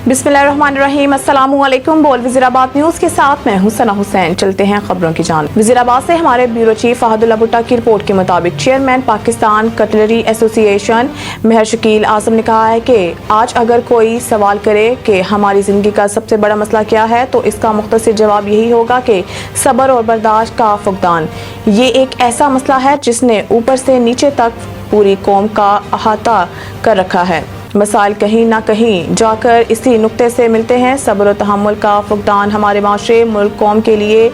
बिस्मिल्लाहिर्रहमानिर्रहीम, अस्सलामुअलैकुम। बोल वज़ीराबाद न्यूज़ के साथ मैं हूं सना हुसैन। चलते हैं खबरों की जानिब। वज़ीराबाद से हमारे ब्यूरो चीफ फहदुल्लाह भुट्टा की रिपोर्ट के मुताबिक चेयरमैन पाकिस्तान कटलरी एसोसिएशन मेहर शकील आजम ने कहा है कि आज अगर कोई सवाल करे कि हमारी ज़िंदगी का सबसे बड़ा मसला क्या है, तो इसका मुख्तसर जवाब यही होगा कि सब्र और बर्दाश्त का फुकदान। ये एक ऐसा मसला है जिसने ऊपर से नीचे तक पूरी कौम का अहाता कर रखा है। मसाइल कहीं ना कहीं जाकर इसी नुक्ते से मिलते हैं। सब्र और तहम्मुल का फुकदान हमारे माशरे, मुल्क, कौम के लिए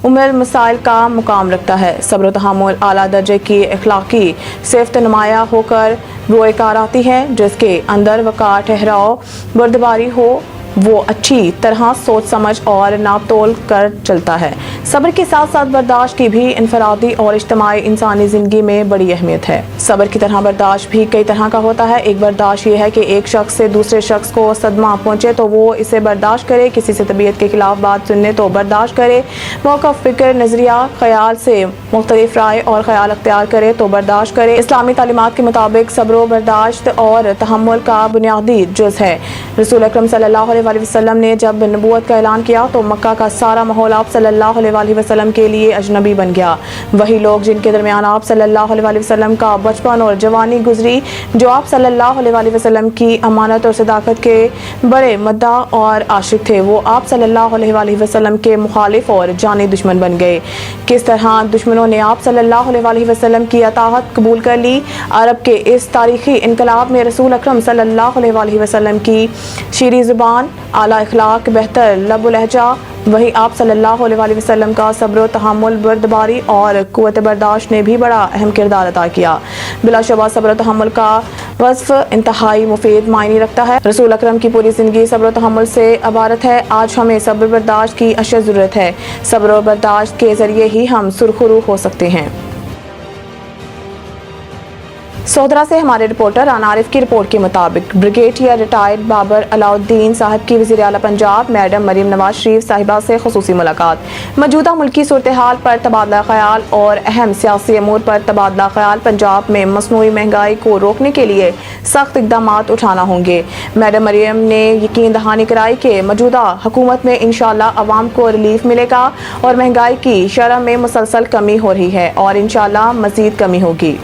उम्र मसाइल का मुकाम रखता है। सब्र और तहम्मुल आला दर्जे की अखलाकी सिफ्त नुमाया होकर रोएकार आती है। जिसके अंदर वक़ार, ठहराव, बर्दबारी हो, वो अच्छी तरह सोच समझ और नाप तोल कर चलता है। सब्र के साथ साथ बर्दाश्त की भी इनफरादी और इज्तिमाई इंसानी ज़िंदगी में बड़ी अहमियत है। सब्र की तरह बर्दाश्त भी कई तरह का होता है। एक बर्दाश्त ये है कि एक शख्स से दूसरे शख्स को सदमा पहुँचे तो वो इसे बर्दाश्त करे, किसी से तबीयत के खिलाफ बात सुनने तो बर्दाश्त करे, मौक़िफ़, फ़िक्र, नज़रिया, ख़याल से मुख्तलिफ राय और ख़याल अख्तियार करे तो बर्दाश्त करे। इस्लामी तालीमात के मुताबिक सब्र, बर्दाश्त और तहम्मुल का बुनियादी जुज़ है। रसूल अकरम सल्लल्लाहु अलैहि वसल्लम ने जब नबूवत का ऐलान किया तो मक्का का सारा माहौल आप सल्लल्लाहु अलैहि वसल्लम के लिए अजनबी बन गया। वही लोग जिनके दरमियान आप सल्लल्लाहु अलैहि वसल्लम का बचपन और जवानी गुजरी, जो आप सल्लल्लाहु अलैहि वसल्लम की अमानत और सदाकत के बड़े मद्दा और आशिक थे, वो आप सल्लल्लाहु अलैहि वसल्लम के मुखालिफ और जानी दुश्मन बन गए। किस तरह दुश्मनों ने आप सल्लल्लाहु अलैहि वसल्लम की अताअत कबूल कर ली। अरब के इस तारीखी इनकलाब में रसूल अकरम सल्लल्लाहु अलैहि वसल्लम की शीरी ज़ुबान, आला अखलाक, बेहतर लब व लहजा, वही आप सल्लल्लाहु अलैहि वसल्लम का सब्र, तहम्मुल, बर्दबारी और कुव्वत बर्दाश्त ने भी बड़ा अहम किरदार अदा किया। बिलाशुबा सब्र तहम्मुल का वस्फ इंतहाई मुफीद मायने रखता है। रसूल अकरम की पूरी ज़िंदगी सब्र तहम्मुल से इबारत है। आज हमें सब्र बर्दाश्त की अशद ज़रूरत है। सब्र और बर्दाश्त के ज़रिए ही हम सुरखरू हो सकते हैं। सोदरा से हमारे रिपोर्टर अनारिफ की रिपोर्ट के मुताबिक ब्रिगेडियर रिटायर्ड बाबर अलाउद्दीन साहब की वज़ीर आला पंजाब मैडम मरीम नवाज शरीफ साहिबा से ख़ुसूसी मुलाकात। मौजूदा मुल्की सूरत हाल पर तबादला ख़याल और अहम सियासी अमूर पर तबादला ख़याल। पंजाब में मसनूई महंगाई को रोकने के लिए सख्त इक़दामात उठाना होंगे। मैडम मरीम ने यकीन दहानी कराई कि मौजूदा हुकूमत में इंशाअल्लाह अवाम को रिलीफ मिलेगा और महंगाई की शरह में मुसलसल कमी हो रही है और इंशाअल्लाह मज़ीद कमी होगी।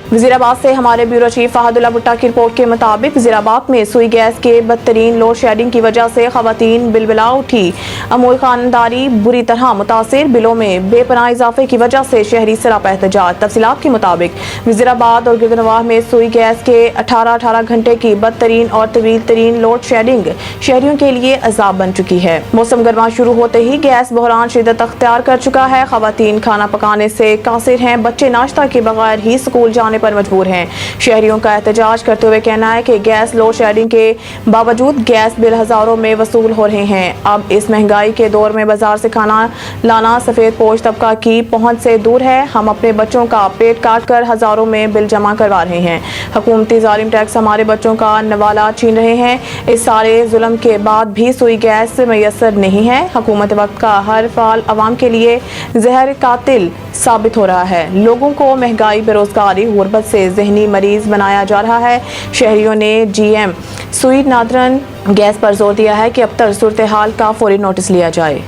वज़ीराबाद से हमारे ब्यूरो चीफ फहदुल्लाह भुट्टा की रिपोर्ट के मुताबिक वज़ीराबाद में सुई गैस के बदतरीन लोड शेडिंग की वजह से ख़वातीन बिलबिला उठी। अमूल खानदारी बुरी तरह मुतासिर। बिलों में बेपनाह इजाफे की वजह से शहरी सरापा एहतजाज। तफसीलात के मुताबिक वज़ीराबाद और गिरदनवाह में सुई गैस के 18 घंटे की बदतरीन और तवील तरीन लोड शेडिंग शहरियों के लिए अजाब बन चुकी है। मौसम गर्मा शुरू होते ही गैस बहरान शिद्दत अख्तियार कर चुका है। ख़वातीन खाना पकाने से कासिर हैं। बच्चे नाश्ता के बगैर ही स्कूल जाने पर मजबूर हैं। शहरियों का एहतजाज करते हुए कहना है कि गैस लोड शेडिंग के बावजूद गैस बिल हजारों में वसूल हो रहे हैं। अब इस महंगाई के दौर में बाजार से खाना लाना सफेद पोश तबका की पहुंच से दूर है। हम अपने बच्चों का पेट काट कर हजारों में बिल जमा करवा रहे हैं। हुकूमती जालिम टैक्स हमारे बच्चों का नवाला छीन रहे हैं। इस सारे जुल्म के बाद भी सुई गैस मैसर नहीं है। हुकूमत वक्त का हर फाल अवाम के लिए जहर कातिल साबित हो रहा है। लोगों को महंगाई, बेरोजगारी, गुर्बत से ज़हनी मरीज बनाया जा रहा है। शहरियों ने GM सुई नादरन गैस पर जोर दिया है कि अब तक सूरत हाल का फौरी नोटिस लिया जाए।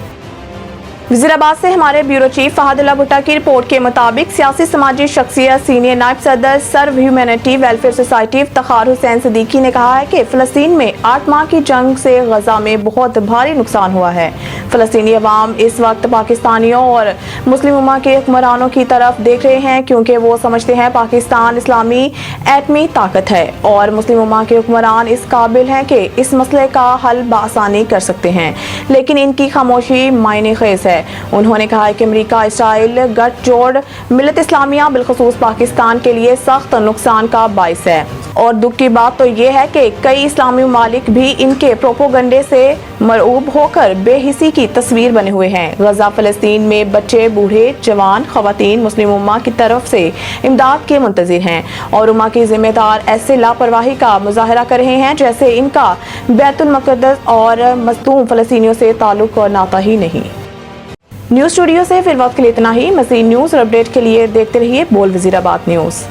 वज़ीराबाद से हमारे ब्यूरो चीफ फहदुल्लाह भुट्टा की रिपोर्ट के मुताबिक सियासी समाजी शख्सियत सीनियर नायब सदर serve humanity welfare society Iftikhar Hussain Siddiqui ने कहा है कि फ़लस्तीन में 8 माह की जंग से गजा में बहुत भारी नुकसान हुआ है। फ़लस्तीनी अवाम इस वक्त पाकिस्तानियों और मुस्लिम उम्मा के हुक्मरानों की तरफ देख रहे हैं, क्योंकि वो समझते हैं पाकिस्तान इस्लामी एटमी ताकत है और मुस्लिम उम्मा के हुक्मरान इस काबिल हैं कि इस मसले का हल बआसानी कर सकते हैं, लेकिन इनकी खामोशी मायने खेज है। उन्होंने कहा कि अमेरिका इसराइल गठजोड़ मिल्लत इस्लामिया बिलखुसूस पाकिस्तान के लिए सख्त नुकसान का बाइस है और दुख की बात तो ये है कि कई इस्लामी ममालिक भी इनके प्रोपोगंडे से मरऊब होकर बेहिसी की तस्वीर बने हुए हैं। गजा फ़लस्तीन में बच्चे, बूढ़े, जवान, ख़वातीन मुस्लिम उम्मा की तरफ से इमदाद के मुंतज़िर हैं और उम्मा की जिम्मेदार ऐसे लापरवाही का मुजाहरा कर रहे हैं जैसे इनका बैतुल मुक़द्दस और मज़लूम फ़लस्तीनियों से ताल्लुक़ और नाता ही नहीं। न्यूज़ स्टूडियो से फिर वक्त के लिए इतना ही। मज़ीद न्यूज़ और अपडेट के लिए देखते रहिए बोल वज़ीराबाद न्यूज़।